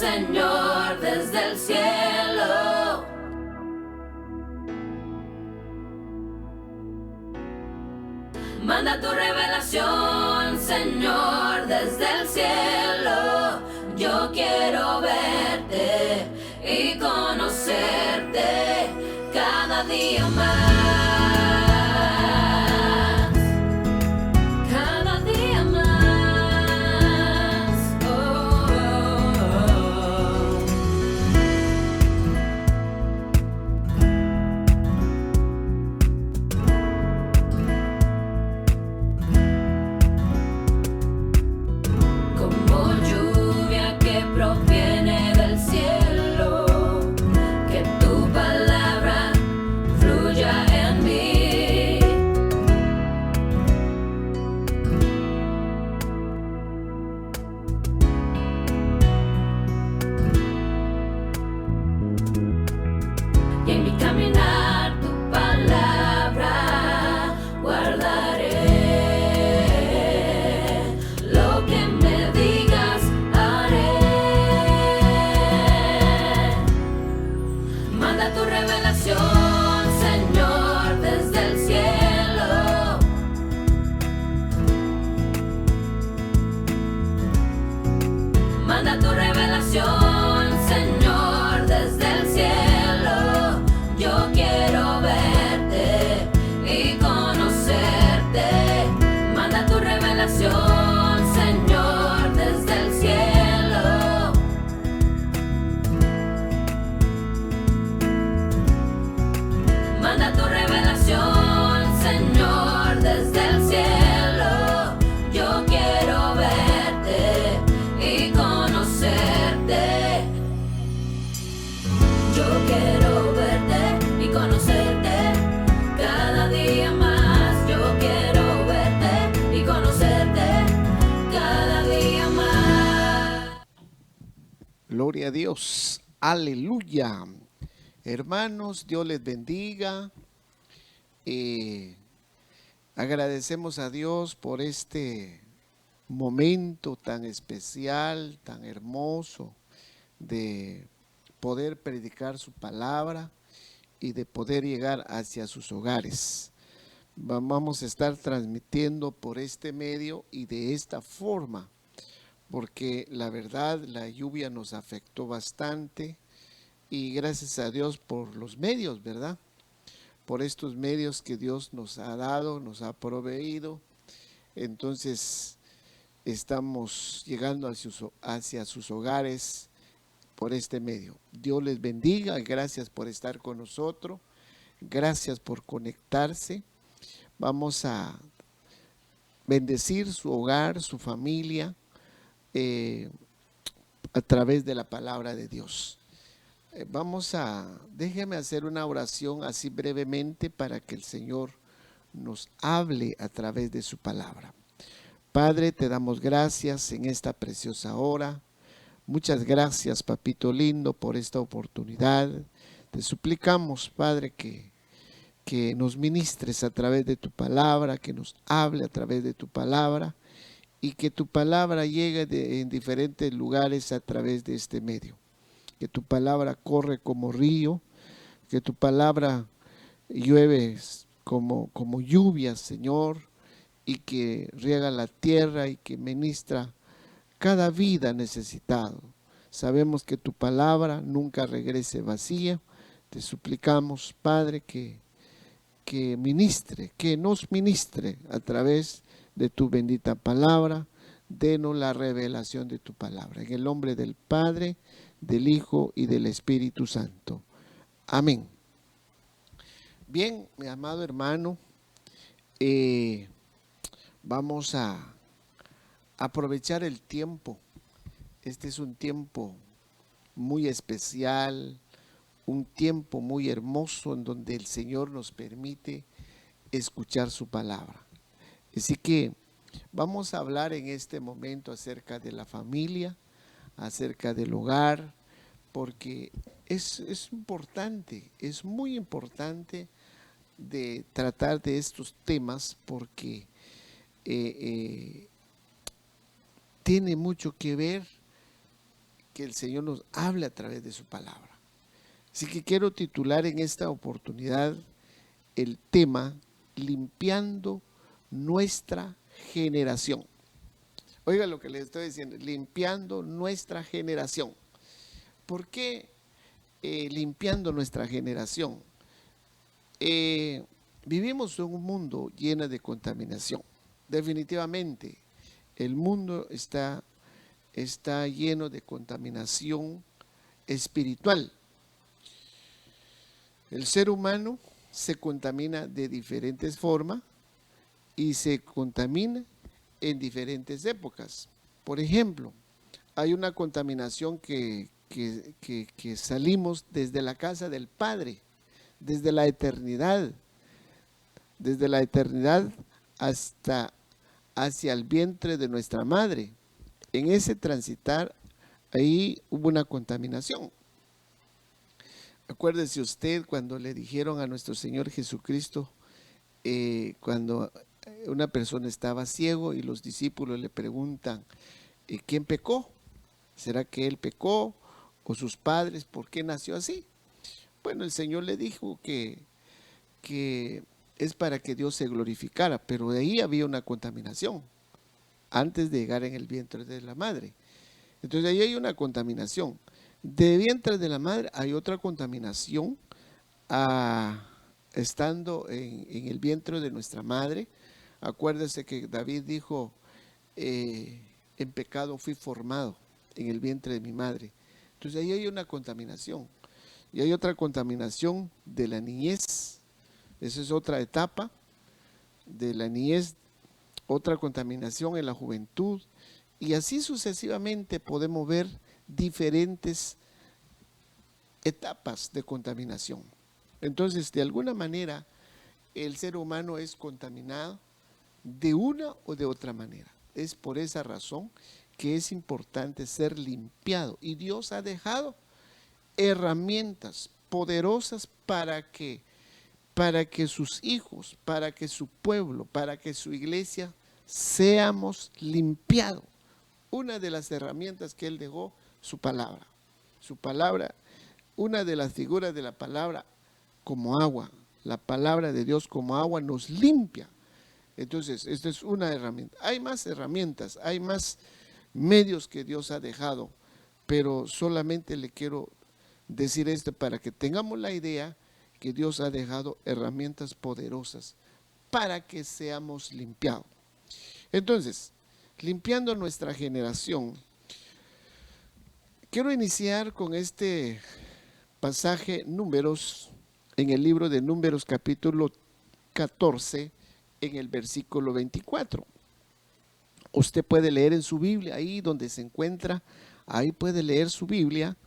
Señor, desde el cielo. Manda tu revelación, Señor, desde el cielo. Yo quiero verte y conocerte cada día más. Cada día más. Oh, oh, oh. Como lluvia que proviene del cielo, que tu palabra fluya en mí. Y en mi caminar tu palabra guardaré. Lo que me digas haré. Manda tu revelación, Señor, desde el cielo. Manda tu revelación, Señor, desde el cielo. Yo quiero verte y conocerte. Manda tu revelación, Señor, desde el cielo. Manda tu revelación, Señor, desde el cielo. Yo quiero verte y conocerte. Yo quiero verte y conocerte cada día más. Yo quiero verte y conocerte cada día más. Gloria a Dios, aleluya. Hermanos, Dios les bendiga. Agradecemos a Dios por este momento tan especial, tan hermoso, de poder predicar su palabra y de poder llegar hacia sus hogares. Vamos a estar transmitiendo por este medio y de esta forma, porque la verdad la lluvia nos afectó bastante y gracias a Dios por los medios, ¿verdad? Por estos medios que Dios nos ha dado, nos ha proveído. Entonces estamos llegando hacia sus hogares por este medio. Dios les bendiga, gracias por estar con nosotros, gracias por conectarse. Vamos a bendecir su hogar, su familia, a través de la palabra de Dios. Déjeme hacer una oración así brevemente para que el Señor nos hable a través de su palabra. Padre, te damos gracias en esta preciosa hora. Muchas gracias, papito lindo, por esta oportunidad. Te suplicamos, Padre, que nos ministres a través de tu palabra, que nos hable a través de tu palabra y que tu palabra llegue en diferentes lugares a través de este medio. Que tu palabra corre como río, que tu palabra llueve como lluvia, Señor, y que riega la tierra y que ministra cada vida necesitado. Sabemos que tu palabra nunca regrese vacía. Te suplicamos, Padre, que nos ministre a través de tu bendita palabra. Denos la revelación de tu palabra. En el nombre del Padre, del Hijo y del Espíritu Santo. Amén. Bien, mi amado hermano, vamos a aprovechar el tiempo. Este es un tiempo muy especial, un tiempo muy hermoso en donde el Señor nos permite escuchar su palabra. Así que vamos a hablar en este momento acerca de la familia, acerca del hogar, porque es importante, es muy importante de tratar de estos temas porque tiene mucho que ver que el Señor nos hable a través de su palabra. Así que quiero titular en esta oportunidad el tema limpiando nuestra generación. Oiga lo que les estoy diciendo, limpiando nuestra generación. ¿Por qué limpiando nuestra generación? Vivimos en un mundo lleno de contaminación. Definitivamente, el mundo está lleno de contaminación espiritual. El ser humano se contamina de diferentes formas y se contamina en diferentes épocas. Por ejemplo, hay una contaminación que salimos desde la casa del Padre, desde la eternidad hasta hacia el vientre de nuestra madre. En ese transitar, ahí hubo una contaminación. Acuérdese usted cuando le dijeron a nuestro Señor Jesucristo, cuando una persona estaba ciego y los discípulos le preguntan, ¿quién pecó? ¿Será que él pecó o sus padres? ¿Por qué nació así? Bueno, el Señor le dijo que es para que Dios se glorificara, pero de ahí había una contaminación antes de llegar en el vientre de la madre. Entonces ahí hay una contaminación. De vientre de la madre hay otra contaminación estando en el vientre de nuestra madre. Acuérdese que David dijo, en pecado fui formado en el vientre de mi madre. Entonces ahí hay una contaminación. Y hay otra contaminación de la niñez. Esa es otra etapa de la niñez, otra contaminación en la juventud. Y así sucesivamente podemos ver diferentes etapas de contaminación. Entonces, de alguna manera, el ser humano es contaminado de una o de otra manera. Es por esa razón que es importante ser limpiado. Y Dios ha dejado herramientas poderosas para que sus hijos, para que su pueblo, para que su iglesia seamos limpiados. Una de las herramientas que Él dejó, su palabra. Su palabra, una de las figuras de la palabra como agua. La palabra de Dios como agua nos limpia. Entonces, esta es una herramienta. Hay más herramientas, hay más medios que Dios ha dejado, pero solamente le quiero decir esto para que tengamos la idea que Dios ha dejado herramientas poderosas para que seamos limpiados. Entonces, limpiando nuestra generación, quiero iniciar con este pasaje Números, en el libro de Números capítulo 14, en el versículo 24. Usted puede leer en su Biblia, ahí donde se encuentra, ahí puede leer su Biblia.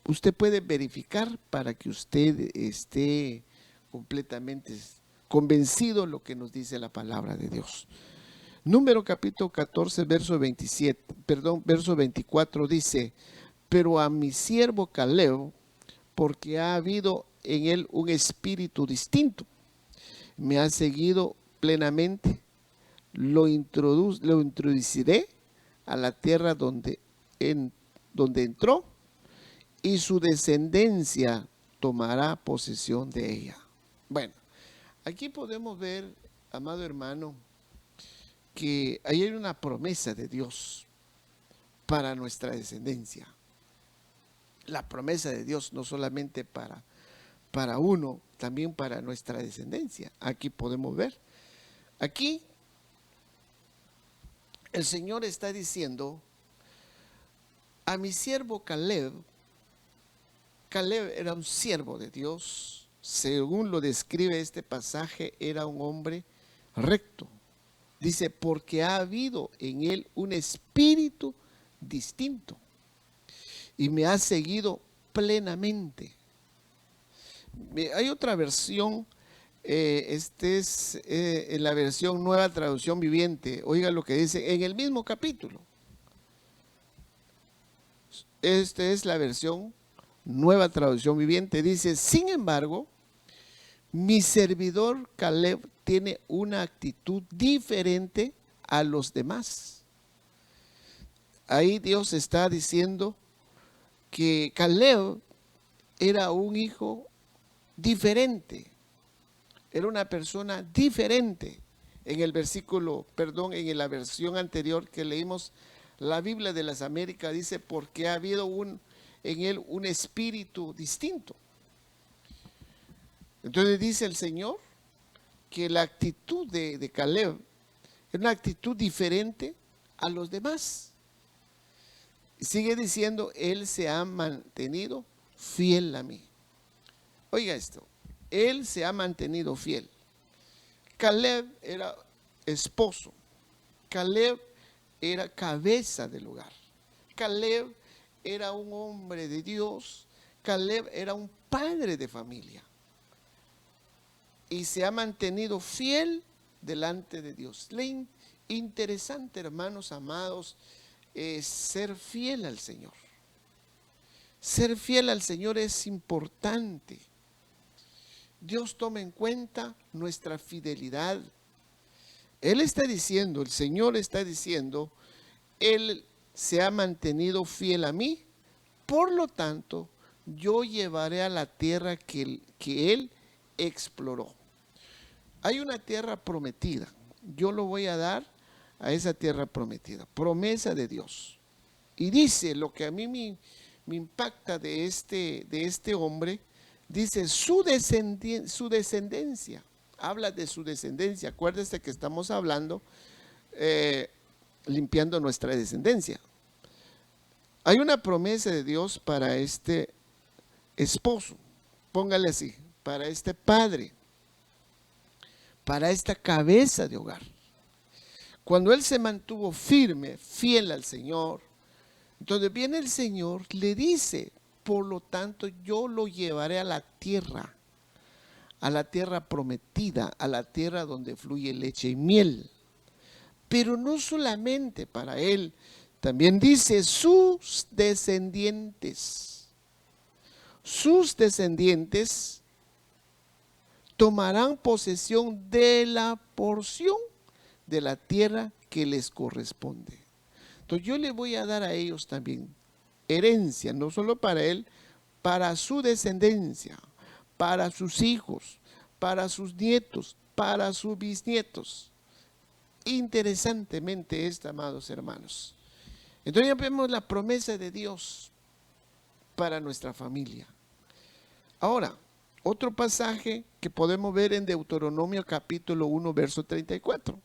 Usted puede verificar para que usted esté completamente convencido de lo que nos dice la palabra de Dios. Número capítulo 14, verso 24 dice, pero a mi siervo Caleb, porque ha habido en él un espíritu distinto, me ha seguido plenamente, lo introduciré a la tierra donde entró, y su descendencia tomará posesión de ella. Bueno, aquí podemos ver, amado hermano, que ahí hay una promesa de Dios para nuestra descendencia. La promesa de Dios no solamente para uno, también para nuestra descendencia. Aquí podemos ver. Aquí el Señor está diciendo a mi siervo Caleb. Caleb era un siervo de Dios, según lo describe este pasaje, era un hombre recto. Dice, porque ha habido en él un espíritu distinto y me ha seguido plenamente. Hay otra versión, es en la versión Nueva Traducción Viviente. Oiga lo que dice en el mismo capítulo. Esta es la versión Nueva Traducción Viviente. Dice, sin embargo, mi servidor Caleb tiene una actitud diferente a los demás. ahí Dios está diciendo que Caleb era un hijo diferente, era una persona diferente. En el versículo, perdón, en la versión anterior que leímos, la Biblia de las Américas dice, porque ha habido en él un espíritu distinto. Entonces dice el Señor que la actitud de Caleb es una actitud diferente a los demás. Sigue diciendo, él se ha mantenido fiel a mí. Oiga esto, él se ha mantenido fiel. Caleb era esposo, Caleb era cabeza del hogar, Caleb era un hombre de Dios, Caleb era un padre de familia y se ha mantenido fiel delante de Dios. Interesante, hermanos amados, ser fiel al Señor. Ser fiel al Señor es importante. Dios toma en cuenta nuestra fidelidad. Él está diciendo, el Señor está diciendo, Él se ha mantenido fiel a mí, por lo tanto, yo llevaré a la tierra que Él exploró. Hay una tierra prometida, yo lo voy a dar a esa tierra prometida, promesa de Dios. Y dice, lo que a mí me impacta de este hombre, dice su descendencia, habla de su descendencia. Acuérdese que estamos hablando limpiando nuestra descendencia. Hay una promesa de Dios para este esposo, póngale así, para este padre, para esta cabeza de hogar. Cuando él se mantuvo firme, fiel al Señor, entonces viene el Señor, le dice, por lo tanto yo lo llevaré a la tierra prometida, a la tierra donde fluye leche y miel. Pero no solamente para él, también dice sus descendientes tomarán posesión de la porción de la tierra que les corresponde. Entonces yo le voy a dar a ellos también herencia, no solo para él, para su descendencia, para sus hijos, para sus nietos, para sus bisnietos. Interesantemente esto, amados hermanos. Entonces ya vemos la promesa de Dios para nuestra familia. Ahora, otro pasaje que podemos ver en Deuteronomio capítulo 1, verso 34.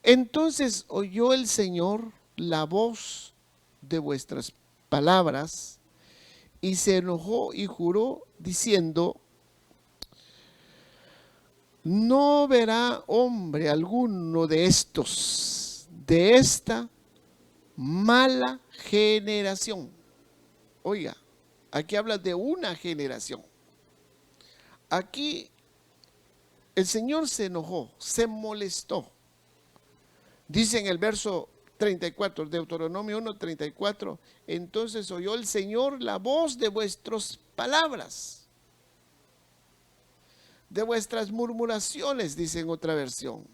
Entonces oyó el Señor la voz de vuestras palabras y se enojó y juró diciendo, no verá hombre alguno de esta mala generación. Oiga, aquí habla de una generación. Aquí el Señor se enojó, se molestó. Dice en el verso 34, Deuteronomio 1:34, entonces oyó el Señor la voz de vuestras palabras, de vuestras murmuraciones, dice en otra versión.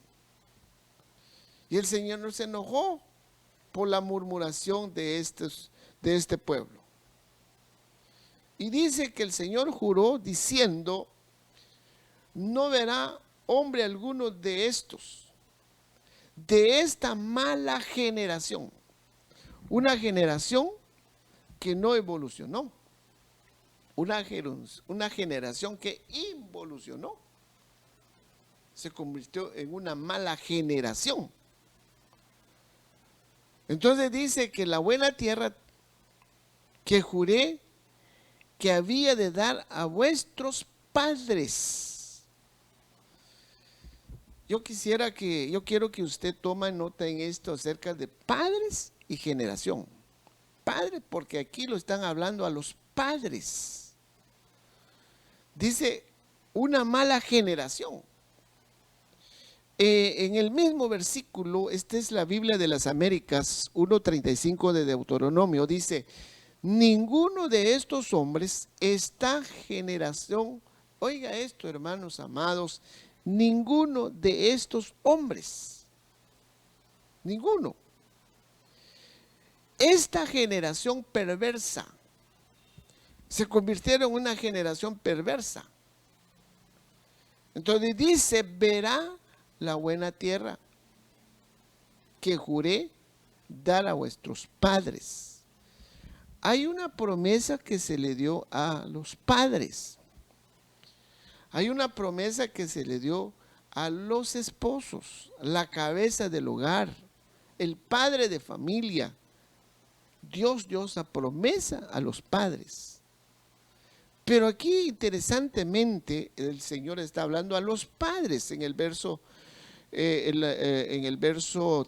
Y el Señor no se enojó por la murmuración de este pueblo. Y dice que el Señor juró diciendo, no verá hombre alguno de esta mala generación, una generación que no evolucionó, una generación que involucionó, se convirtió en una mala generación. Entonces dice que la buena tierra que juré que había de dar a vuestros padres. Yo quiero que usted tome nota en esto acerca de padres y generación. Padre, porque aquí lo están hablando a los padres. Dice una mala generación. En el mismo versículo, esta es la Biblia de las Américas, 1:35 de Deuteronomio, dice, ninguno de estos hombres, esta generación, oiga esto, hermanos amados, ninguno de estos hombres, ninguno, esta generación perversa. Se convirtieron en una generación perversa. Entonces dice, verá la buena tierra que juré dar a vuestros padres. Hay una promesa que se le dio a los padres. Hay una promesa que se le dio a los esposos, la cabeza del hogar, el padre de familia. Dios dio esa promesa a los padres. Pero aquí interesantemente el Señor está hablando a los padres en el verso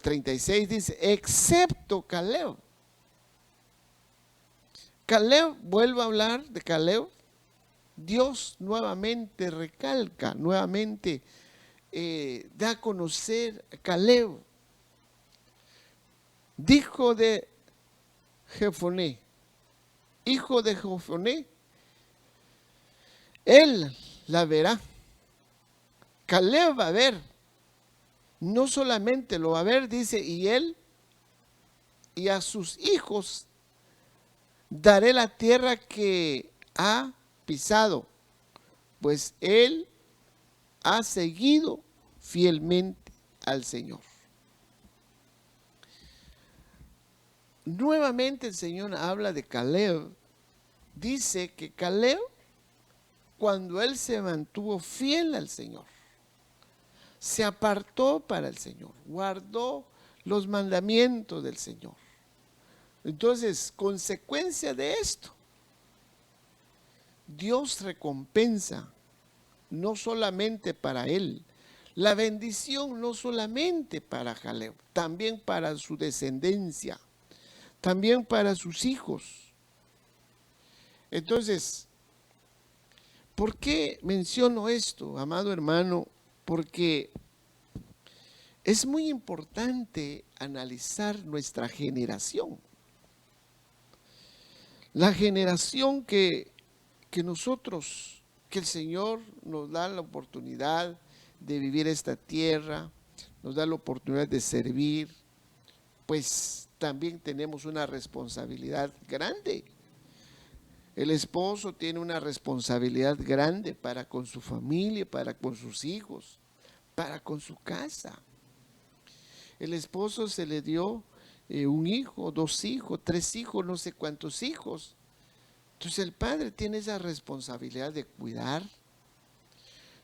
36 dice, excepto Caleb. Caleb, vuelvo a hablar de Caleb. Dios nuevamente recalca, nuevamente da a conocer a Caleb, hijo de Jefoné, hijo de Jefoné. Él la verá. Caleb va a ver. No solamente lo va a ver, dice, y él y a sus hijos daré la tierra que ha pisado, pues él ha seguido fielmente al Señor. Nuevamente el Señor habla de Caleb. Dice que Caleb, cuando él se mantuvo fiel al Señor, se apartó para el Señor, guardó los mandamientos del Señor. Entonces, consecuencia de esto, Dios recompensa no solamente para él, la bendición no solamente para Caleb, también para su descendencia, también para sus hijos. Entonces, ¿por qué menciono esto, amado hermano? Porque es muy importante analizar nuestra generación. La generación que nosotros, que el Señor nos da la oportunidad de vivir esta tierra, nos da la oportunidad de servir, pues también tenemos una responsabilidad grande. El esposo tiene una responsabilidad grande para con su familia, para con sus hijos, para con su casa. El esposo se le dio un hijo, 2 hijos, 3 hijos, no sé cuántos hijos. Entonces el padre tiene esa responsabilidad de cuidar,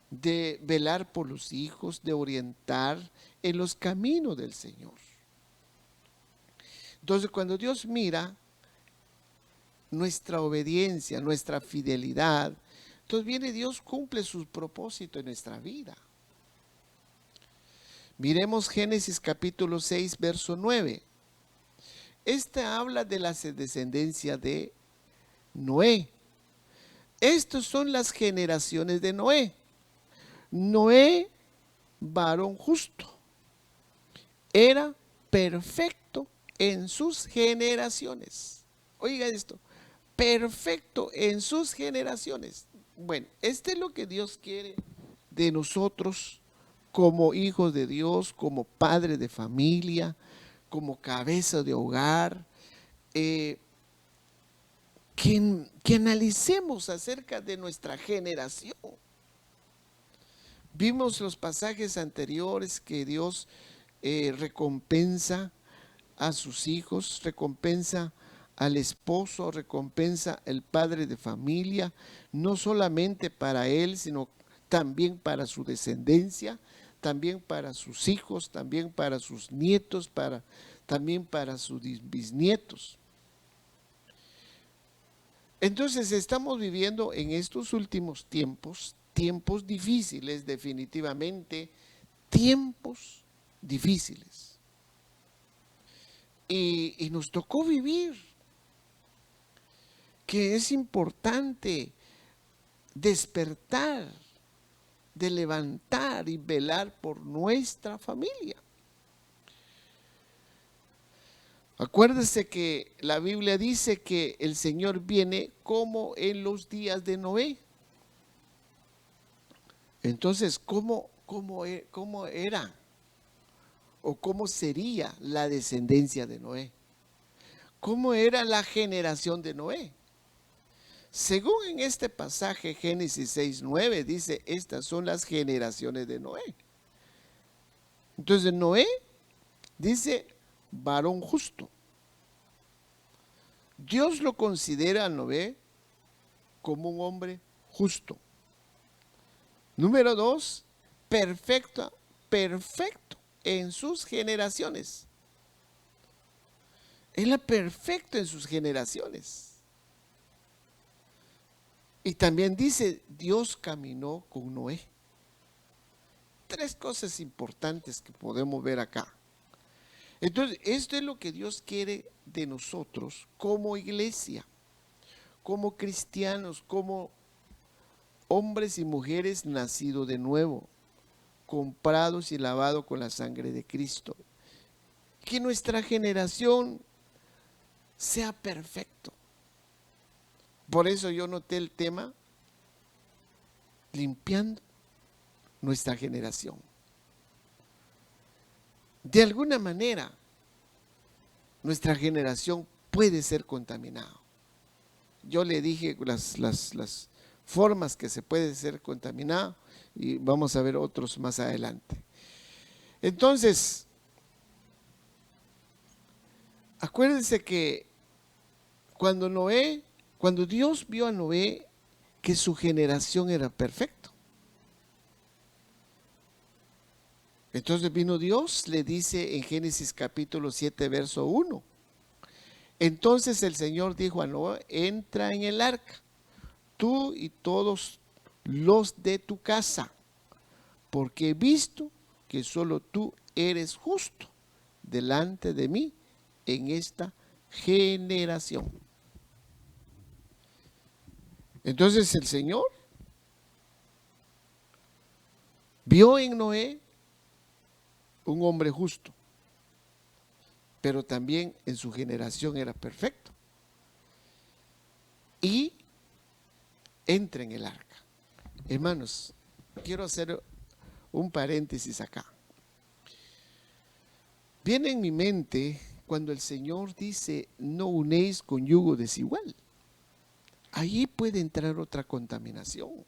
de velar por los hijos, de orientar en los caminos del Señor. Entonces cuando Dios mira nuestra obediencia, nuestra fidelidad, entonces viene Dios, cumple sus propósitos en nuestra vida. Miremos Génesis capítulo 6, verso 9. Este habla de la descendencia de Noé. Estas son las generaciones de Noé. Noé, varón justo, era perfecto en sus generaciones. Oiga esto, perfecto en sus generaciones. Bueno, este es lo que Dios quiere de nosotros como hijos de Dios, como padre de familia, como cabeza de hogar, que analicemos acerca de nuestra generación. Vimos los pasajes anteriores que Dios recompensa a sus hijos, recompensa al esposo, recompensa al padre de familia, no solamente para él, sino también para su descendencia, también para sus hijos, también para sus nietos, también para sus bisnietos. Entonces estamos viviendo en estos últimos tiempos, tiempos difíciles, definitivamente, tiempos difíciles. Y nos tocó vivir, que es importante despertar, de levantar y velar por nuestra familia. Acuérdese que la Biblia dice que el Señor viene como en los días de Noé. Entonces, ¿cómo era o cómo sería la descendencia de Noé? ¿Cómo era la generación de Noé? Según en este pasaje, Génesis 6:9 dice, estas son las generaciones de Noé. Entonces Noé dice, varón justo. Dios lo considera a Noé como un hombre justo. Número 2, perfecto en sus generaciones. Él era perfecto en sus generaciones. Y también dice, Dios caminó con Noé. 3 cosas importantes que podemos ver acá. Entonces, esto es lo que Dios quiere de nosotros como iglesia, como cristianos, como hombres y mujeres nacidos de nuevo, comprados y lavados con la sangre de Cristo. Que nuestra generación sea perfecto. Por eso yo noté el tema, limpiando nuestra generación. De alguna manera, nuestra generación puede ser contaminada. Yo le dije las formas que se puede ser contaminado y vamos a ver otros más adelante. Entonces, acuérdense que cuando Dios vio a Noé que su generación era perfecta, entonces vino Dios, le dice en Génesis capítulo 7, verso 1. Entonces el Señor dijo a Noé, entra en el arca, tú y todos los de tu casa, porque he visto que solo tú eres justo delante de mí en esta generación. Entonces el Señor vio en Noé un hombre justo, pero también en su generación era perfecto. Y entra en el arca. Hermanos, quiero hacer un paréntesis acá. Viene en mi mente cuando el Señor dice, no unéis con yugo desigual. Allí puede entrar otra contaminación.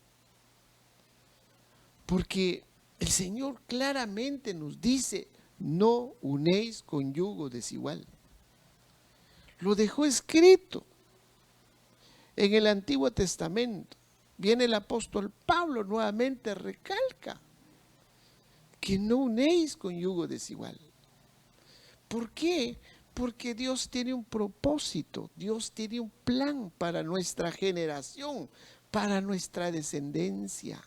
Porque el Señor claramente nos dice, no unéis con yugo desigual. Lo dejó escrito en el Antiguo Testamento. Viene el apóstol Pablo nuevamente, recalca que no unéis con yugo desigual. ¿Por qué? Porque Dios tiene un propósito, Dios tiene un plan para nuestra generación, para nuestra descendencia.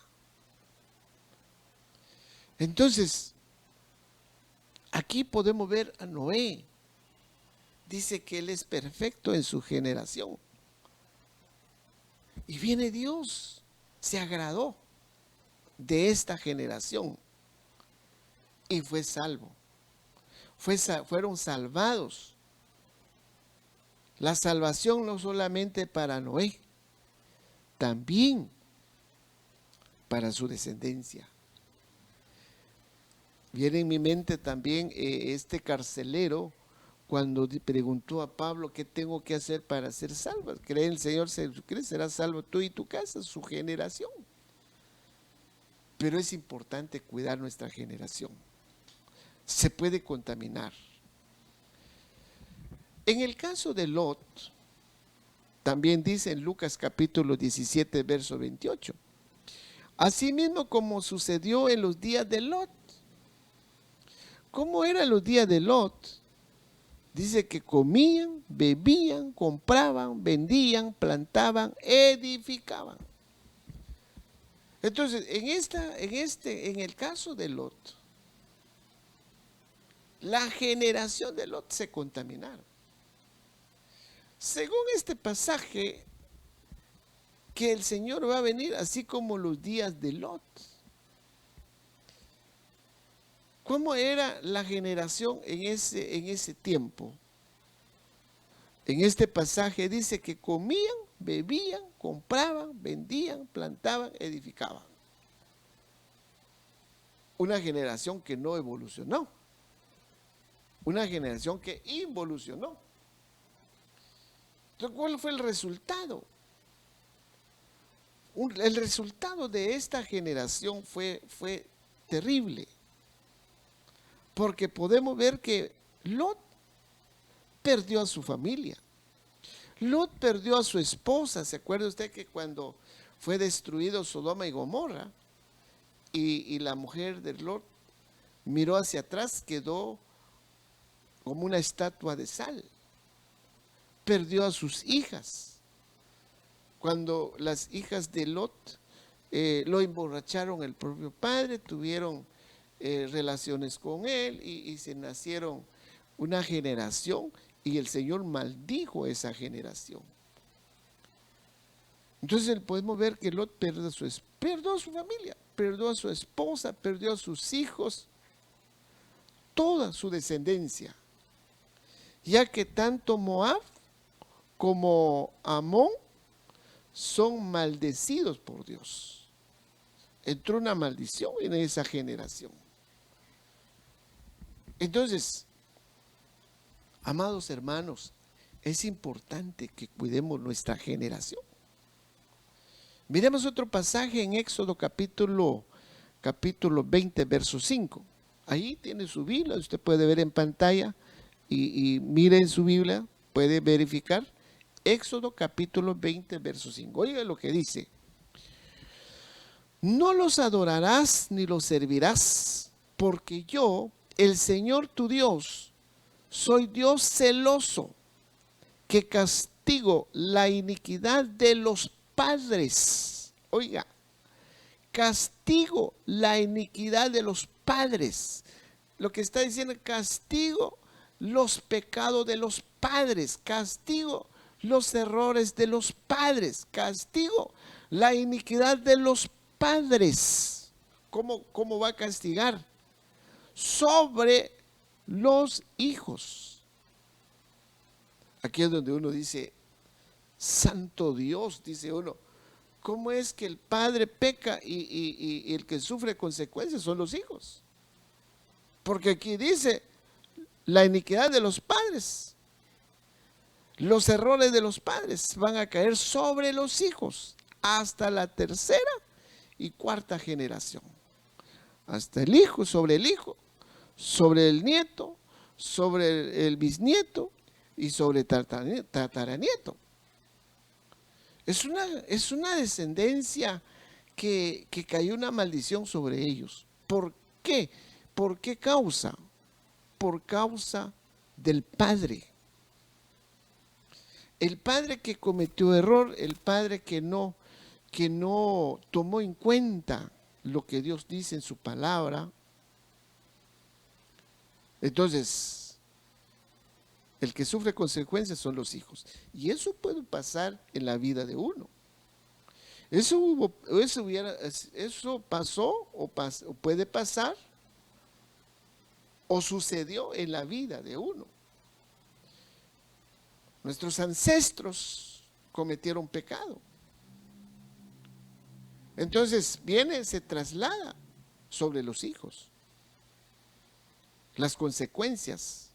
Entonces, aquí podemos ver a Noé. Dice que él es perfecto en su generación. Y viene Dios, se agradó de esta generación y fue salvo. Fueron salvados. La salvación no solamente para Noé, también para su descendencia. Viene en mi mente también este carcelero cuando preguntó a Pablo, ¿qué tengo que hacer para ser salvo? Cree en el Señor Jesucristo, serás salvo tú y tu casa, su generación. Pero es importante cuidar nuestra generación. Se puede contaminar. En el caso de Lot, también dice en Lucas capítulo 17, verso 28. Asimismo como sucedió en los días de Lot. ¿Cómo eran los días de Lot? Dice que comían, bebían, compraban, vendían, plantaban, edificaban. Entonces, en el caso de Lot, la generación de Lot se contaminaron. Según este pasaje, que el Señor va a venir así como los días de Lot. ¿Cómo era la generación en ese tiempo? En este pasaje dice que comían, bebían, compraban, vendían, plantaban, edificaban. Una generación que no evolucionó. Una generación que involucionó. Entonces, ¿cuál fue el resultado? El resultado de esta generación fue terrible, porque podemos ver que Lot perdió a su familia. Lot perdió a su esposa. ¿Se acuerda usted que cuando fue destruido Sodoma y Gomorra y la mujer de Lot miró hacia atrás, quedó como una estatua de sal? Perdió a sus hijas. Cuando las hijas de Lot lo emborracharon el propio padre, tuvieron relaciones con él y se nacieron una generación, y el Señor maldijo esa generación. Entonces podemos ver que Lot perdió a su familia, perdió a su esposa, perdió a sus hijos, toda su descendencia, ya que tanto Moab como Amón son maldecidos por Dios. Entró una maldición en esa generación. Entonces, amados hermanos, es importante que cuidemos nuestra generación. Miremos otro pasaje en Éxodo capítulo 20, verso 5. Ahí tiene su Biblia, usted puede ver en pantalla y mire en su Biblia, puede verificar. Éxodo capítulo 20, verso 5. Oiga lo que dice: no los adorarás ni los servirás, porque yo, el Señor tu Dios, soy Dios celoso, que castigo la iniquidad de los padres. Oiga, castigo la iniquidad de los padres. Lo que está diciendo, castigo los pecados de los padres, castigo los errores de los padres, castigo la iniquidad de los padres. ¿Cómo va a castigar? Sobre los hijos. Aquí es donde uno dice, santo Dios, dice uno, ¿cómo es que el padre peca y el que sufre consecuencias son los hijos? Porque aquí dice la iniquidad de los padres, los errores de los padres van a caer sobre los hijos hasta la tercera y cuarta generación. Hasta el hijo, sobre el nieto, sobre el bisnieto y sobre tataranieto. Es una descendencia que cayó una maldición sobre ellos. ¿Por qué? ¿Por qué causa? Por causa del padre. El padre que cometió error, el padre que no tomó en cuenta lo que Dios dice en su palabra. Entonces, el que sufre consecuencias son los hijos. Y eso puede pasar en la vida de uno. Eso pasó o puede pasar o sucedió en la vida de uno. Nuestros ancestros cometieron pecado. Entonces se traslada sobre los hijos las consecuencias.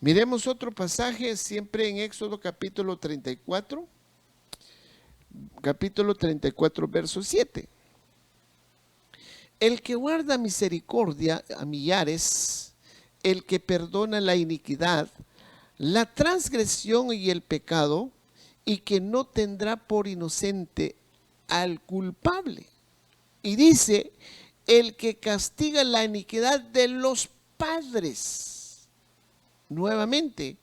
Miremos otro pasaje siempre en Éxodo capítulo 34, verso 7. El que guarda misericordia a millares, el que perdona la iniquidad, la transgresión y el pecado, y que no tendrá por inocente al culpable. Y dice, el que castiga la iniquidad de los padres. Nuevamente,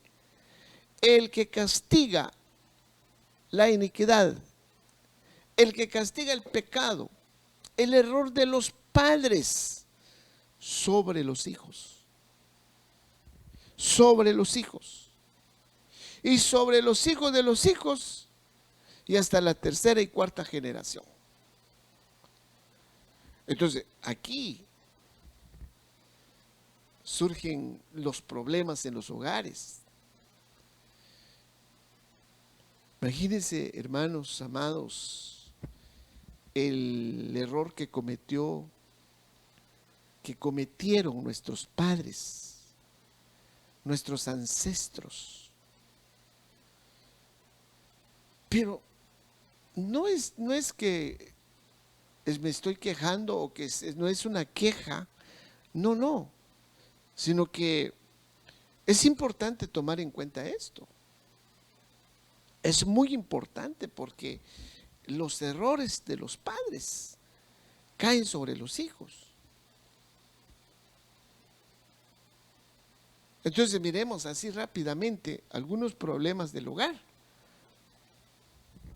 el que castiga la iniquidad, el que castiga el pecado, el error de los padres sobre los hijos. Sobre los hijos. Y sobre los hijos de los hijos y hasta la tercera y cuarta generación. Entonces, aquí surgen los problemas en los hogares. Imagínense, hermanos amados, el error que cometieron nuestros padres, nuestros ancestros. Pero no es que me estoy quejando o que no es una queja, no, sino que es importante tomar en cuenta esto. Es muy importante porque los errores de los padres caen sobre los hijos. Entonces miremos así rápidamente algunos problemas del hogar.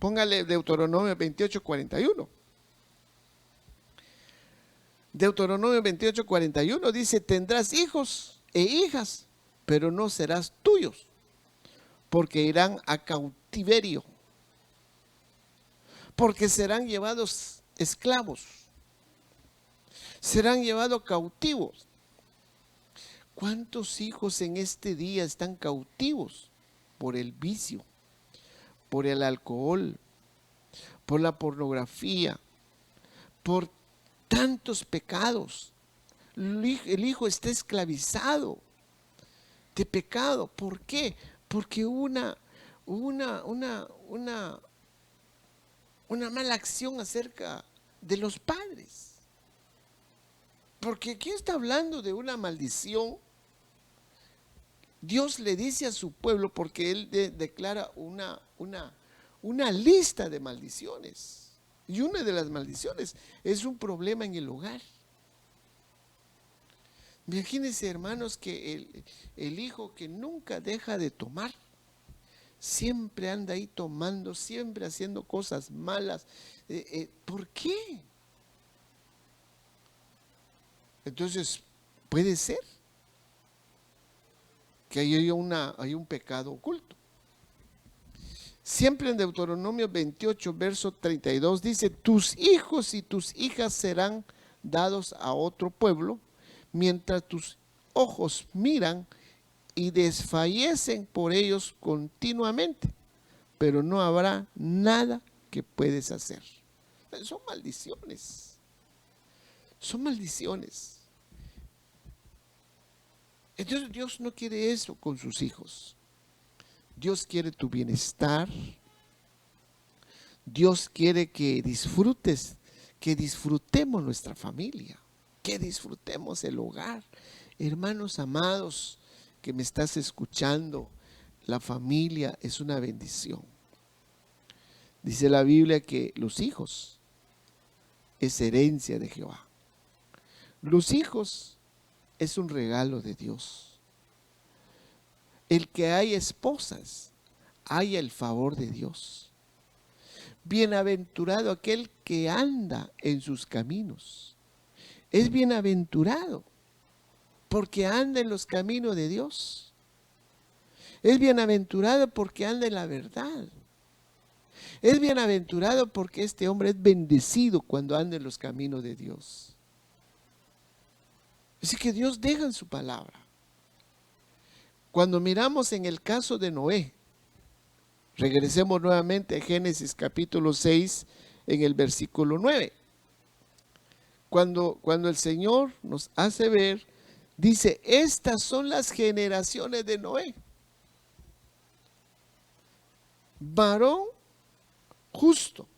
Póngale Deuteronomio 28:41. Deuteronomio 28:41 dice: tendrás hijos e hijas, pero no serás tuyos, porque irán a cautiverio, porque serán llevados esclavos, serán llevados cautivos. ¿Cuántos hijos en este día están cautivos por el vicio, por el alcohol, por la pornografía, por tantos pecados? El hijo está esclavizado de pecado. ¿Por qué? Porque una mala acción acerca de los padres. Porque aquí está hablando de una maldición. Dios le dice a su pueblo, porque Él declara una lista de maldiciones. Y una de las maldiciones es un problema en el hogar. Imagínense, hermanos, que el hijo que nunca deja de tomar, siempre anda ahí tomando, siempre haciendo cosas malas. ¿Por qué? Entonces, puede ser que hay un pecado oculto. Siempre en Deuteronomio 28, verso 32 dice: tus hijos y tus hijas serán dados a otro pueblo, mientras tus ojos miran y desfallecen por ellos continuamente, pero no habrá nada que puedes hacer. Son maldiciones. Son maldiciones. Entonces Dios no quiere eso con sus hijos. Dios quiere tu bienestar. Dios quiere que disfrutes, que disfrutemos nuestra familia, que disfrutemos el hogar. Hermanos amados que me estás escuchando, la familia es una bendición. Dice la Biblia que los hijos es herencia de Jehová. Los hijos es un regalo de Dios. El que haya esposas, haya el favor de Dios. Bienaventurado aquel que anda en sus caminos. Es bienaventurado porque anda en los caminos de Dios. Es bienaventurado porque anda en la verdad. Es bienaventurado porque este hombre es bendecido cuando anda en los caminos de Dios. Así que Dios deja en su palabra. Cuando miramos en el caso de Noé, regresemos nuevamente a Génesis capítulo 6 en el versículo 9. Cuando el Señor nos hace ver, dice: estas son las generaciones de Noé. Varón justo.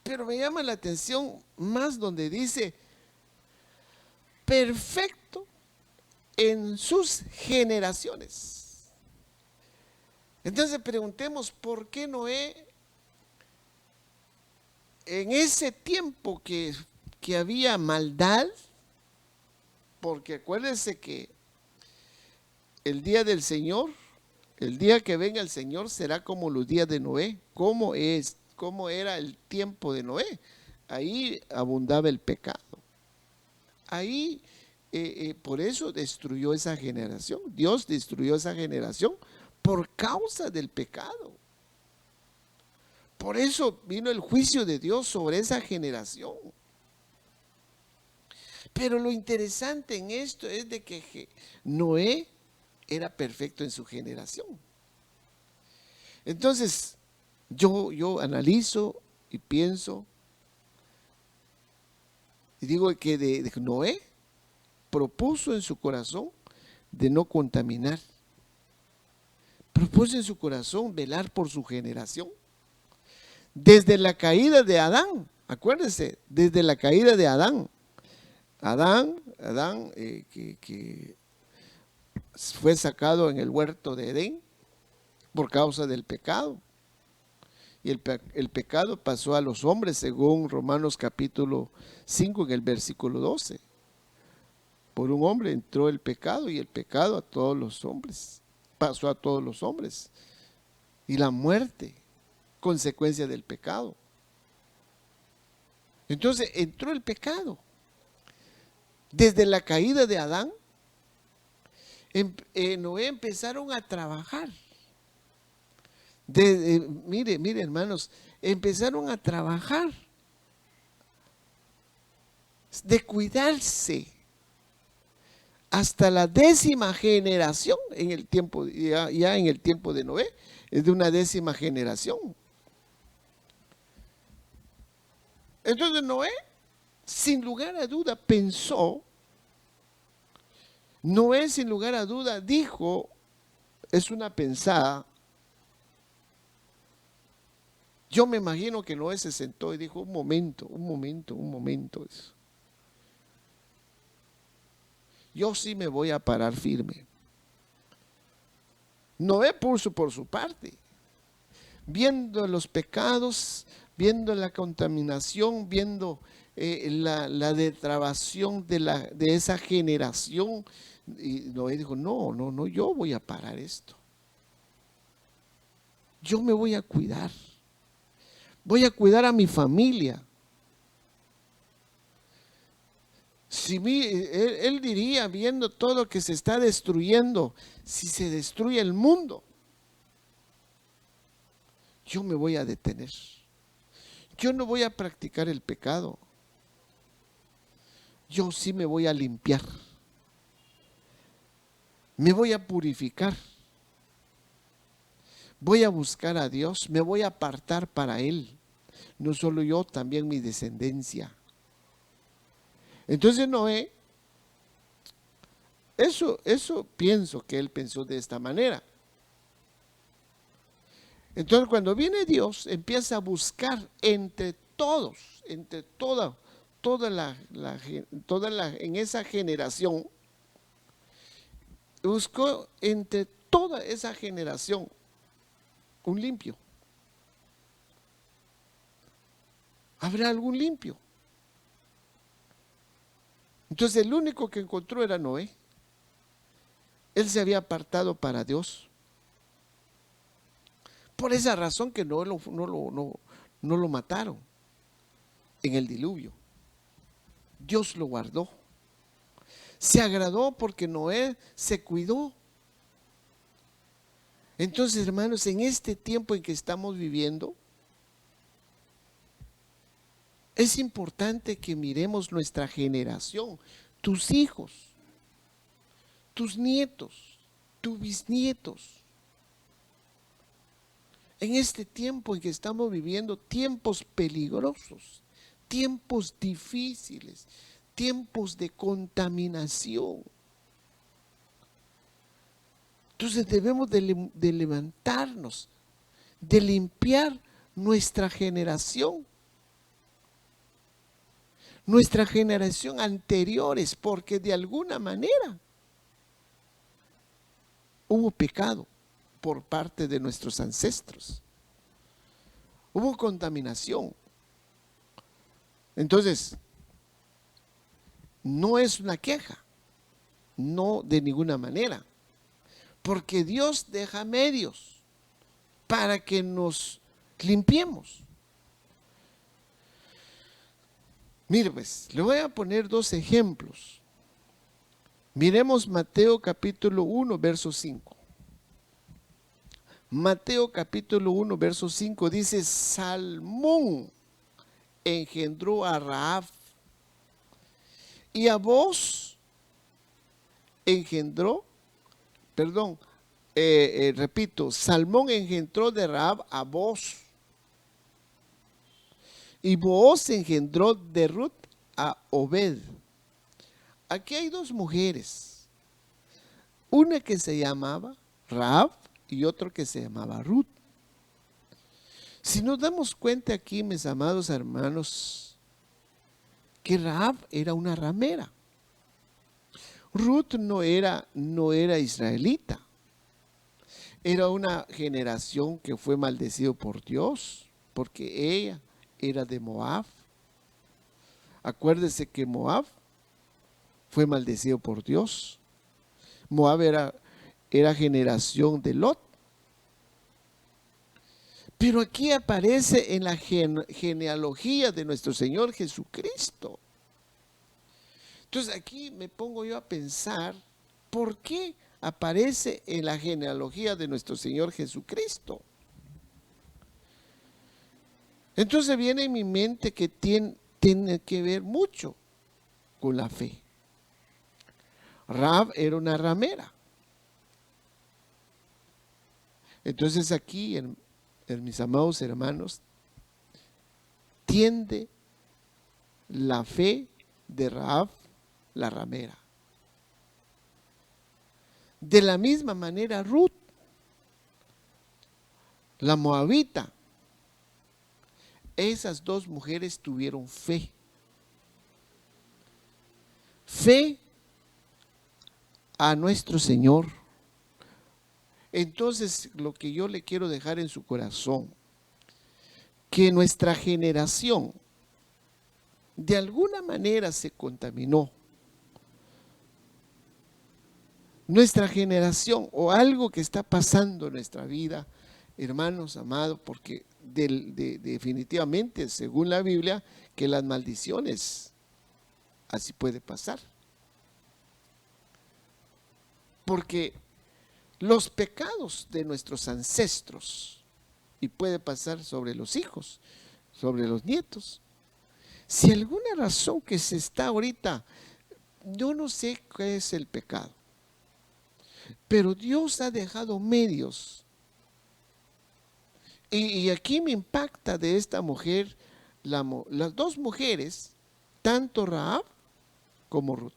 Pero me llama la atención más donde dice perfecto en sus generaciones. Entonces preguntemos, ¿por qué Noé, en ese tiempo que había maldad? Porque acuérdense que el día del Señor, el día que venga el Señor, será como los días de Noé. ¿Cómo era el tiempo de Noé? Ahí abundaba el pecado. Ahí, por eso destruyó esa generación. Dios destruyó esa generación por causa del pecado. Por eso vino el juicio de Dios sobre esa generación. Pero lo interesante en esto es de que Noé era perfecto en su generación. Entonces, yo analizo y pienso y digo que de Noé propuso en su corazón de no contaminar, propuso en su corazón velar por su generación. Desde la caída de Adán, acuérdense, desde la caída de Adán, que fue sacado en el huerto de Edén por causa del pecado. Y el pecado pasó a los hombres según Romanos capítulo 5 en el versículo 12. Por un hombre entró el pecado y el pecado a todos los hombres, pasó a todos los hombres. Y la muerte, consecuencia del pecado. Entonces entró el pecado. Desde la caída de Adán, Noé empezaron a trabajar. Mire hermanos, empezaron a trabajar de cuidarse hasta la 10ª generación en el tiempo, ya en el tiempo de Noé, es de una 10ª generación. Entonces Noé, sin lugar a duda, Noé sin lugar a duda dijo, es una pensada. Yo me imagino que Noé se sentó y dijo, un momento. Yo sí me voy a parar firme. Noé puso por su parte, viendo los pecados, viendo la contaminación, viendo la depravación de esa generación. Y Noé dijo, no, yo voy a parar esto. Yo me voy a cuidar. Voy a cuidar a mi familia. Si él diría, viendo todo lo que se está destruyendo, si se destruye el mundo, yo me voy a detener. Yo no voy a practicar el pecado. Yo sí me voy a limpiar. Me voy a purificar. Voy a buscar a Dios, me voy a apartar para Él. No solo yo, también mi descendencia. Entonces Noé, eso pienso que él pensó de esta manera. Entonces cuando viene Dios, empieza a buscar entre todos, entre toda en esa generación, buscó entre toda esa generación un limpio. ¿Habrá algún limpio? Entonces el único que encontró era Noé. Él se había apartado para Dios. Por esa razón que no lo mataron en el diluvio. Dios lo guardó. Se agradó porque Noé se cuidó. Entonces, hermanos, en este tiempo en que estamos viviendo, es importante que miremos nuestra generación, tus hijos, tus nietos, tus bisnietos. En este tiempo en que estamos viviendo, tiempos peligrosos, tiempos difíciles, tiempos de contaminación. Entonces debemos de levantarnos, de limpiar nuestra generación anteriores, porque de alguna manera hubo pecado por parte de nuestros ancestros. Hubo contaminación. Entonces, no es una queja, no de ninguna manera, porque Dios deja medios para que nos limpiemos. Mire pues, le voy a poner 2 ejemplos. Miremos Mateo capítulo 1, verso 5. Mateo capítulo 1, verso 5 dice, Salmón engendró a Rahab y a Booz engendró, repito, Salmón engendró de Rahab a Booz y Booz engendró de Ruth a Obed. Aquí hay 2 mujeres, una que se llamaba Rahab y otro que se llamaba Ruth. Si nos damos cuenta aquí, mis amados hermanos, que Rahab era una ramera. Ruth no era israelita. Era una generación que fue maldecido por Dios, porque ella era de Moab. Acuérdese que Moab fue maldecido por Dios. Moab era generación de Lot. Pero aquí aparece en la genealogía de nuestro Señor Jesucristo. Entonces aquí me pongo yo a pensar, ¿por qué aparece en la genealogía de nuestro Señor Jesucristo? Entonces viene en mi mente que tiene que ver mucho con la fe. Rahab era una ramera. Entonces aquí, en mis amados hermanos, tiende la fe de Rahab, la ramera. De la misma manera Ruth, la moabita, esas dos mujeres tuvieron fe. Fe a nuestro Señor. Entonces, lo que yo le quiero dejar en su corazón, que nuestra generación de alguna manera se contaminó. Nuestra generación o algo que está pasando en nuestra vida, hermanos amados, porque definitivamente, según la Biblia, que las maldiciones así puede pasar. Porque los pecados de nuestros ancestros, y puede pasar sobre los hijos, sobre los nietos. Si alguna razón que se está ahorita, yo no sé qué es el pecado, pero Dios ha dejado medios. Y aquí me impacta de esta mujer, las dos mujeres, tanto Rahab como Ruth.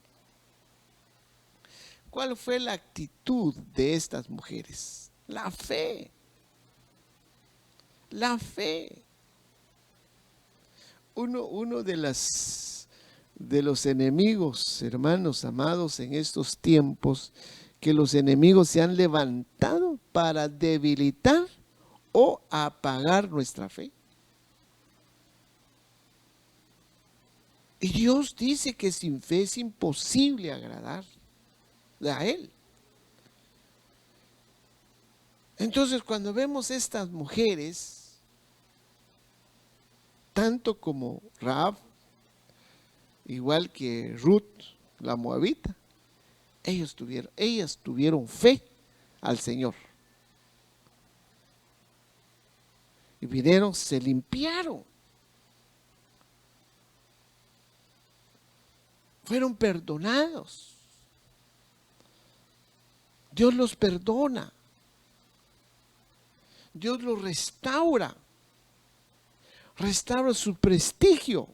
¿Cuál fue la actitud de estas mujeres? La fe. La fe. Uno de los enemigos, hermanos amados, en estos tiempos, que los enemigos se han levantado para debilitar o apagar nuestra fe. Y Dios dice que sin fe es imposible agradar a Él. Entonces, cuando vemos estas mujeres, tanto como Rahab, igual que Ruth, la moabita, ellas tuvieron fe al Señor. Y vinieron, se limpiaron. Fueron perdonados. Dios los perdona. Dios los restaura. Restaura su prestigio.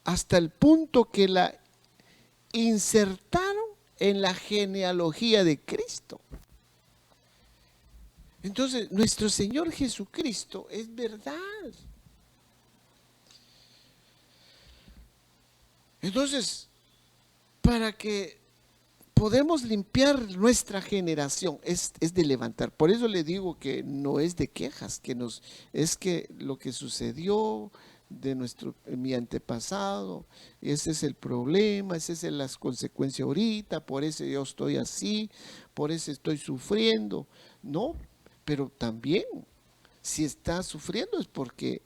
Hasta el punto que la insertaron en la genealogía de Cristo. Entonces, nuestro Señor Jesucristo es verdad. Entonces, para que podemos limpiar nuestra generación, es de levantar. Por eso le digo que no es de quejas, es que lo que sucedió de mi antepasado, ese es el problema, esa es las consecuencias ahorita, por eso yo estoy así, por eso estoy sufriendo. No, pero también, si está sufriendo es porque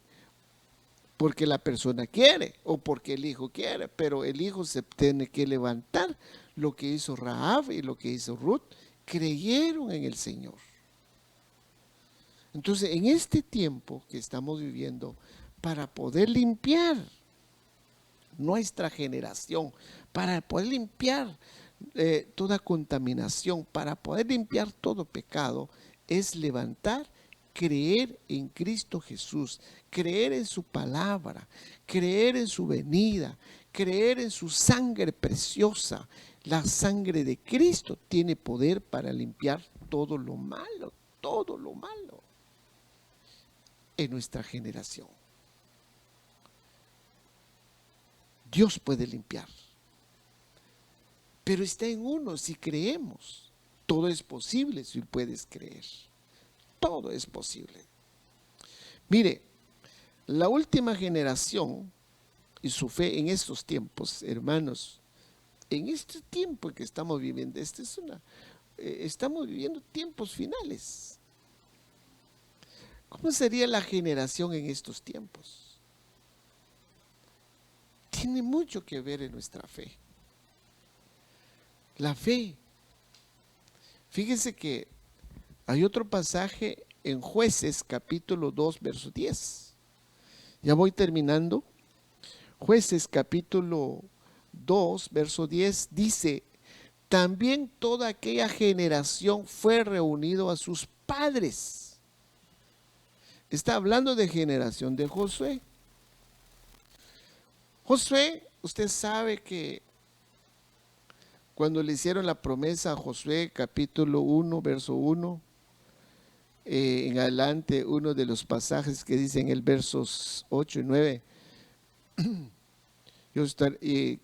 la persona quiere o porque el hijo quiere, pero el hijo se tiene que levantar. Lo que hizo Rahab y lo que hizo Ruth, creyeron en el Señor. Entonces, en este tiempo que estamos viviendo, para poder limpiar nuestra generación, para poder limpiar toda contaminación, para poder limpiar todo pecado, es levantar, creer en Cristo Jesús, creer en su palabra, creer en su venida, creer en su sangre preciosa. La sangre de Cristo tiene poder para limpiar todo lo malo en nuestra generación. Dios puede limpiar, pero está en uno si creemos. Todo es posible si puedes creer. Todo es posible. Mire, la última generación y su fe en estos tiempos, hermanos, en este tiempo que estamos viviendo, estamos viviendo tiempos finales. ¿Cómo sería la generación en estos tiempos? Tiene mucho que ver en nuestra fe. La fe. Fíjense que hay otro pasaje en Jueces capítulo 2 verso 10. Ya voy terminando. Jueces capítulo 2 verso 10 dice: también toda aquella generación fue reunido a sus padres. Está hablando de generación de Josué. Josué, usted sabe que cuando le hicieron la promesa a Josué, capítulo 1, verso 1, en adelante, uno de los pasajes que dicen el versos 8 y 9,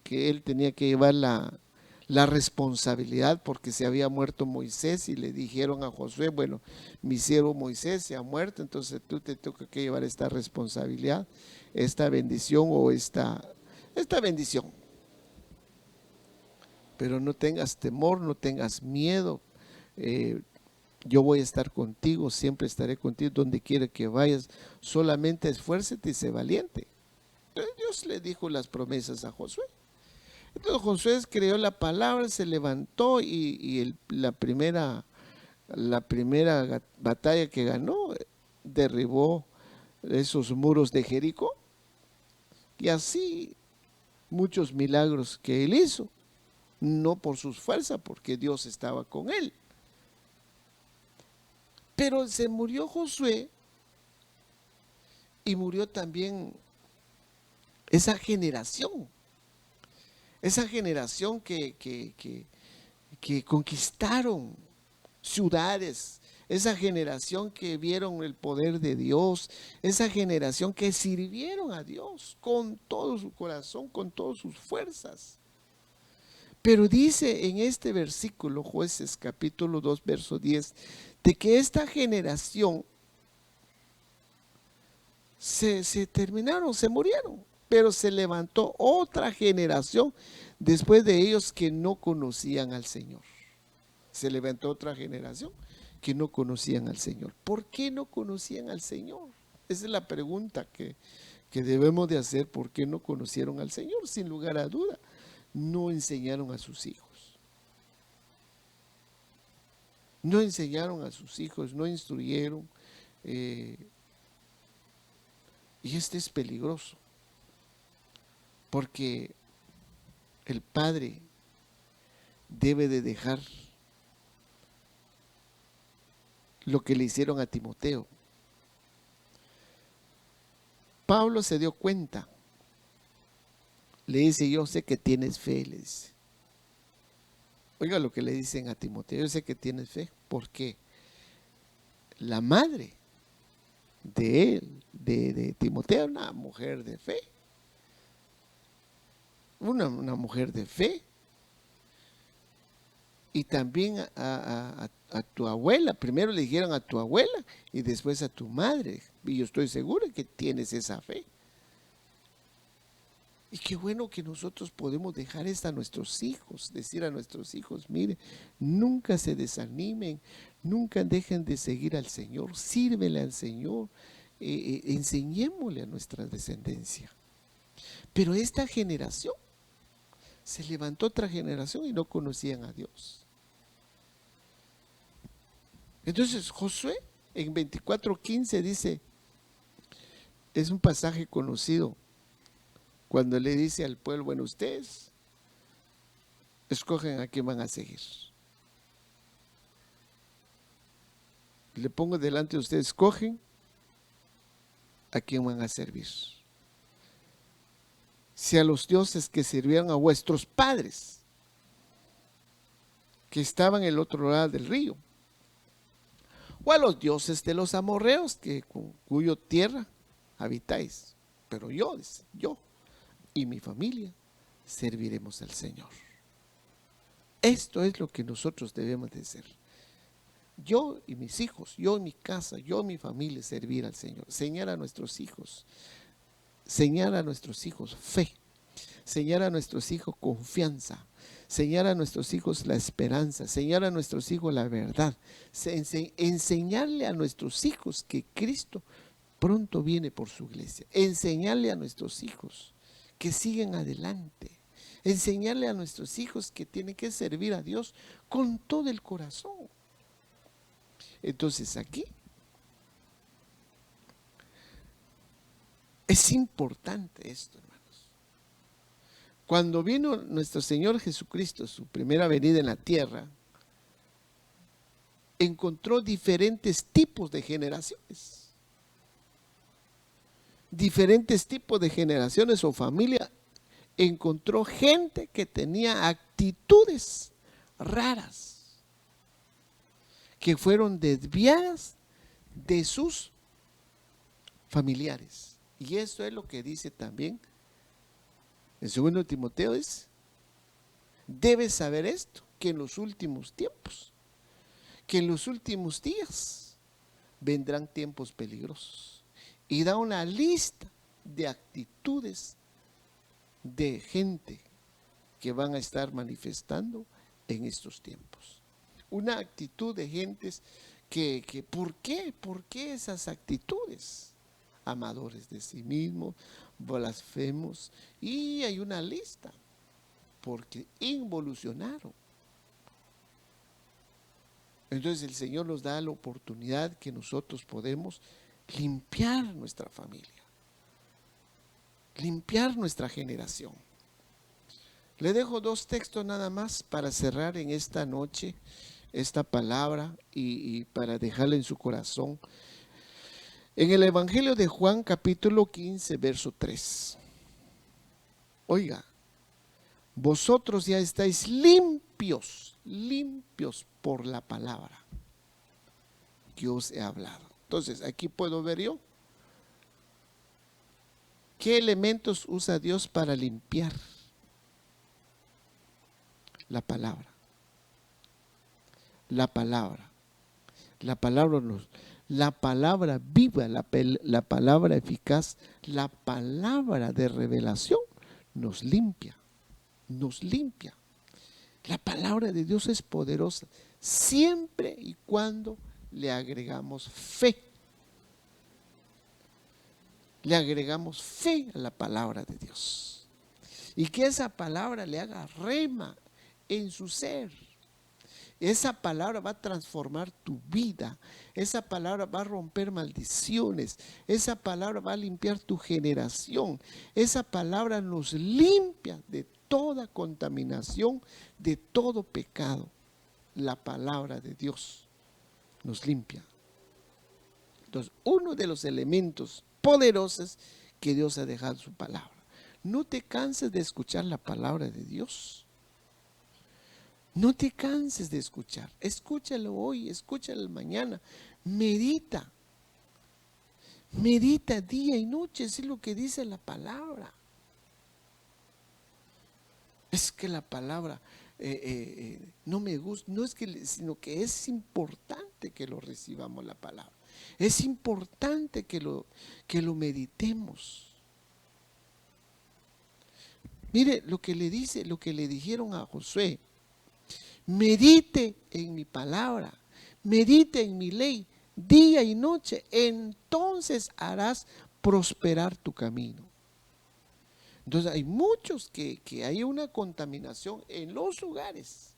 que él tenía que llevar la responsabilidad porque se había muerto Moisés, y le dijeron a Josué: bueno, mi siervo Moisés se ha muerto, entonces tú te toca que llevar esta responsabilidad, esta bendición o esta bendición. Pero no tengas temor, no tengas miedo, yo voy a estar contigo, siempre estaré contigo donde quiera que vayas, solamente esfuérzate y sé valiente. Entonces Dios le dijo las promesas a Josué. Entonces Josué creyó la palabra, se levantó y la primera batalla que ganó, derribó esos muros de Jericó, y así muchos milagros que él hizo, no por sus fuerzas, porque Dios estaba con él. Pero se murió Josué y murió también esa generación que conquistaron ciudades, esa generación que vieron el poder de Dios, esa generación que sirvieron a Dios con todo su corazón, con todas sus fuerzas. Pero dice en este versículo, Jueces capítulo 2, verso 10, de que esta generación se terminaron, se murieron, pero se levantó otra generación después de ellos que no conocían al Señor. Se levantó otra generación que no conocían al Señor. ¿Por qué no conocían al Señor? Esa es la pregunta que debemos de hacer. ¿Por qué no conocieron al Señor? Sin lugar a duda, no enseñaron a sus hijos. No enseñaron a sus hijos, no instruyeron. Y es peligroso, porque el padre debe de dejar lo que le hicieron a Timoteo. Pablo se dio cuenta, le dice: yo sé que tienes fe, le dice. Oiga lo que le dicen a Timoteo: yo sé que tienes fe, porque la madre de él, de Timoteo, una mujer de fe, una mujer de fe. Y también a tu abuela, primero le dijeron a tu abuela y después a tu madre, y yo estoy seguro que tienes esa fe. Y qué bueno que nosotros podemos dejar esto a nuestros hijos, decir a nuestros hijos: mire, nunca se desanimen, nunca dejen de seguir al Señor, sírvele al Señor, enseñémosle a nuestra descendencia. Pero esta generación, se levantó otra generación y no conocían a Dios. Entonces Josué en 24:15 dice, es un pasaje conocido, cuando le dice al pueblo: bueno, ustedes escogen a quién van a seguir. Le pongo delante de ustedes, escogen a quién van a servir. Si a los dioses que sirvieron a vuestros padres, que estaban en el otro lado del río, o a los dioses de los amorreos, cuyo tierra habitáis. Pero yo, dice, yo y mi familia serviremos al Señor. Esto es lo que nosotros debemos de hacer. Yo y mis hijos, yo y mi casa, yo y mi familia servir al Señor. Enseñar a nuestros hijos fe, enseñar a nuestros hijos confianza, enseñar a nuestros hijos la esperanza, enseñar a nuestros hijos la verdad, enseñarle a nuestros hijos que Cristo pronto viene por su iglesia, enseñarle a nuestros hijos que siguen adelante, enseñarle a nuestros hijos que tienen que servir a Dios con todo el corazón. Entonces aquí es importante esto, hermanos. Cuando vino nuestro Señor Jesucristo, su primera venida en la tierra, encontró diferentes tipos de generaciones. Diferentes tipos de generaciones o familia. Encontró gente que tenía actitudes raras, que fueron desviadas de sus familiares. Y eso es lo que dice también en 2 Timoteo, dice, debes saber esto, que en los últimos tiempos, que en los últimos días vendrán tiempos peligrosos. Y da una lista de actitudes de gente que van a estar manifestando en estos tiempos. Una actitud de gentes que ¿por qué? ¿Por qué esas actitudes? Amadores de sí mismos, blasfemos, y hay una lista, porque involucionaron. Entonces el Señor nos da la oportunidad que nosotros podemos limpiar nuestra familia, limpiar nuestra generación. Le dejo 2 textos nada más para cerrar en esta noche esta palabra y para dejarla en su corazón. En el Evangelio de Juan, capítulo 15, verso 3. Oiga, vosotros ya estáis limpios, limpios por la palabra que os he hablado. Entonces, aquí puedo ver yo qué elementos usa Dios para limpiar. La palabra. La palabra. La palabra la palabra viva, la palabra eficaz, la palabra de revelación nos limpia, nos limpia. La palabra de Dios es poderosa siempre y cuando le agregamos fe. Le agregamos fe a la palabra de Dios. Y que esa palabra le haga rema en su ser. Esa palabra va a transformar tu vida. Esa palabra va a romper maldiciones. Esa palabra va a limpiar tu generación. Esa palabra nos limpia de toda contaminación, de todo pecado. La palabra de Dios nos limpia. Entonces, uno de los elementos poderosos que Dios ha dejado en su palabra. No te canses de escuchar la palabra de Dios. No te canses de escuchar. Escúchalo hoy, escúchalo mañana. Medita. Medita día y noche, es lo que dice la palabra. Es que la palabra no me gusta, no es que, sino que es importante que lo recibamos la palabra. Es importante que lo meditemos. Mire lo que le dice, lo que le dijeron a Josué. Medite en mi palabra, medite en mi ley, día y noche, entonces harás prosperar tu camino. Entonces hay muchos que hay una contaminación en los lugares,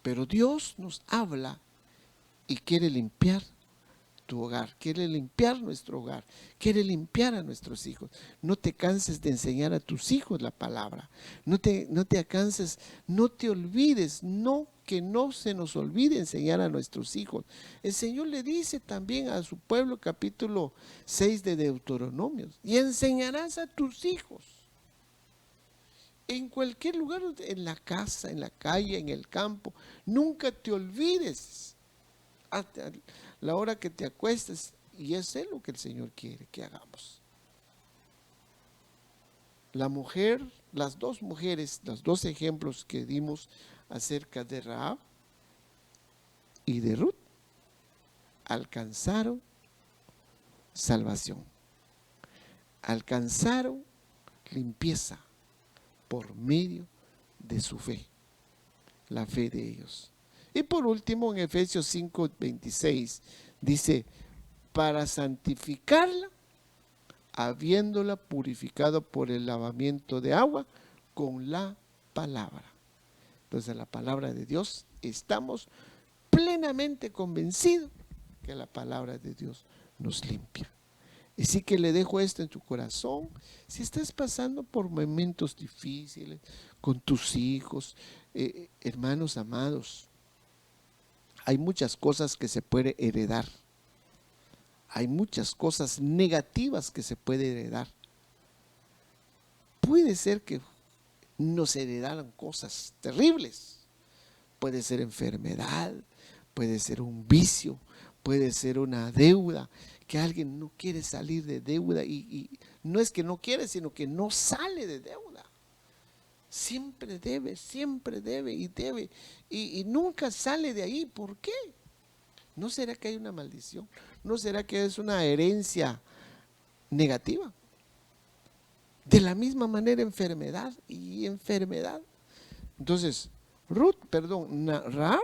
pero Dios nos habla y quiere limpiar tu hogar, quiere limpiar nuestro hogar, quiere limpiar a nuestros hijos. No te canses de enseñar a tus hijos la palabra, no te canses, no te olvides, que no se nos olvide enseñar a nuestros hijos. El Señor le dice también a su pueblo, capítulo 6 de Deuteronomio, y enseñarás a tus hijos en cualquier lugar, en la casa, en la calle, en el campo. Nunca te olvides hasta la hora que te acuestes, y es lo que el Señor quiere que hagamos. La mujer, las dos mujeres, los dos ejemplos que dimos acerca de Rahab y de Ruth, alcanzaron salvación, alcanzaron limpieza por medio de su fe, la fe de ellos. Y por último, en Efesios 5:26 dice, para santificarla, habiéndola purificado por el lavamiento de agua con la palabra. Entonces, la palabra de Dios, estamos plenamente convencidos que la palabra de Dios nos limpia. Y sí que le dejo esto en tu corazón. Si estás pasando por momentos difíciles con tus hijos, hermanos amados, hay muchas cosas que se puede heredar. Hay muchas cosas negativas que se puede heredar. Puede ser que nos heredaran cosas terribles. Puede ser enfermedad, puede ser un vicio, puede ser una deuda, que alguien no quiere salir de deuda y no es que no quiere, sino que no sale de deuda. Siempre debe y nunca sale de ahí. ¿Por qué? ¿No será que hay una maldición? ¿No será que es una herencia negativa? De la misma manera, enfermedad. Entonces, Rahab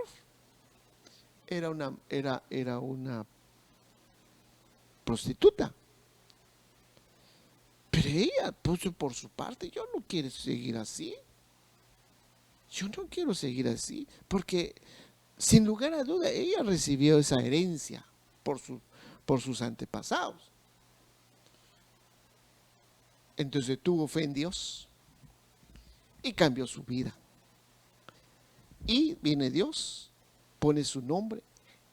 era una prostituta. Pero ella puso por su parte, yo no quiero seguir así. Yo no quiero seguir así, porque sin lugar a duda ella recibió esa herencia por sus antepasados. Entonces tuvo fe en Dios y cambió su vida. Y viene Dios, pone su nombre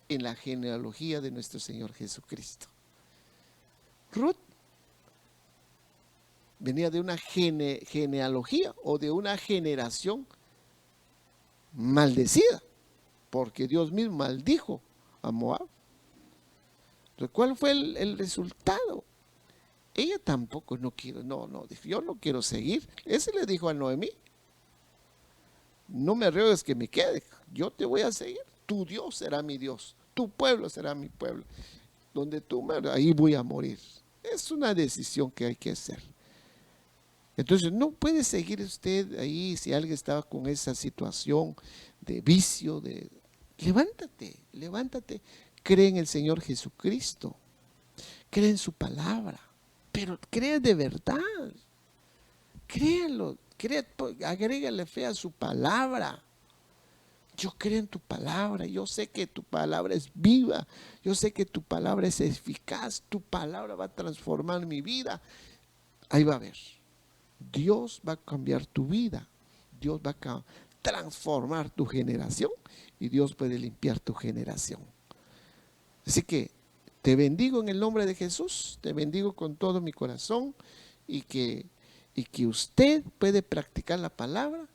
en la genealogía de nuestro Señor Jesucristo. Ruth venía de una genealogía o de una generación maldecida, porque Dios mismo maldijo a Moab. Entonces, ¿cuál fue el resultado? Ella tampoco dijo, yo no quiero seguir. Ese le dijo a Noemí, no me ruegues que me quede, yo te voy a seguir. Tu Dios será mi Dios, tu pueblo será mi pueblo. Donde tú ahí voy a morir. Es una decisión que hay que hacer. Entonces no puede seguir usted ahí si alguien estaba con esa situación de vicio, levántate, cree en el Señor Jesucristo, cree en su palabra, pero cree de verdad, créelo, agrégale fe a su palabra. Yo creo en tu palabra, yo sé que tu palabra es viva, yo sé que tu palabra es eficaz, tu palabra va a transformar mi vida. Ahí va a ver, Dios va a cambiar tu vida, Dios va a transformar tu generación y Dios puede limpiar tu generación. Así que te bendigo en el nombre de Jesús, te bendigo con todo mi corazón y que usted puede practicar la palabra.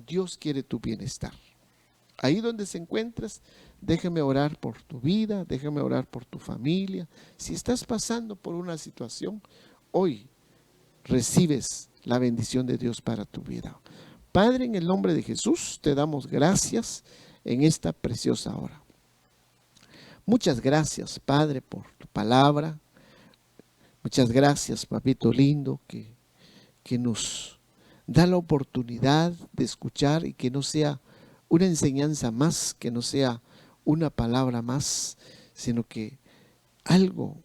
Dios quiere tu bienestar. Ahí donde se encuentras, déjame orar por tu vida, déjame orar por tu familia. Si estás pasando por una situación, hoy recibes la bendición de Dios para tu vida. Padre, en el nombre de Jesús, te damos gracias en esta preciosa hora. Muchas gracias, Padre, por tu palabra. Muchas gracias, papito lindo, que nos da la oportunidad de escuchar y que no sea una enseñanza más, que no sea una palabra más, sino que algo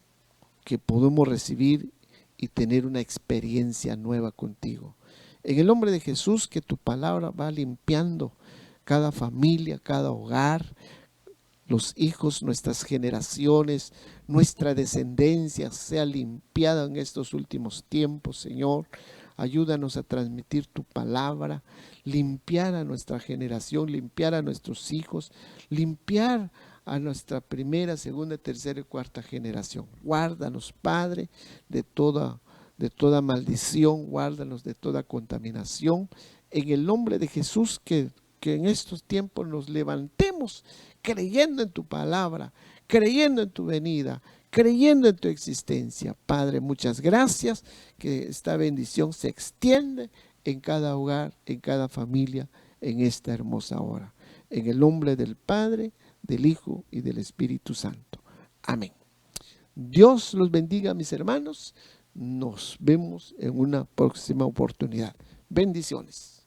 que podemos recibir y tener una experiencia nueva contigo. En el nombre de Jesús, que tu palabra va limpiando cada familia, cada hogar, los hijos, nuestras generaciones, nuestra descendencia sea limpiada en estos últimos tiempos, Señor. Ayúdanos a transmitir tu palabra, limpiar a nuestra generación, limpiar a nuestros hijos, limpiar a nuestra primera, segunda, tercera y cuarta generación. Guárdanos, Padre, de toda maldición, guárdanos de toda contaminación. En el nombre de Jesús, que que en estos tiempos nos levantemos creyendo en tu palabra, creyendo en tu venida, creyendo en tu existencia. Padre, muchas gracias, que esta bendición se extiende en cada hogar, en cada familia, en esta hermosa hora. En el nombre del Padre, del Hijo y del Espíritu Santo. Amén. Dios los bendiga, mis hermanos. Nos vemos en una próxima oportunidad. Bendiciones.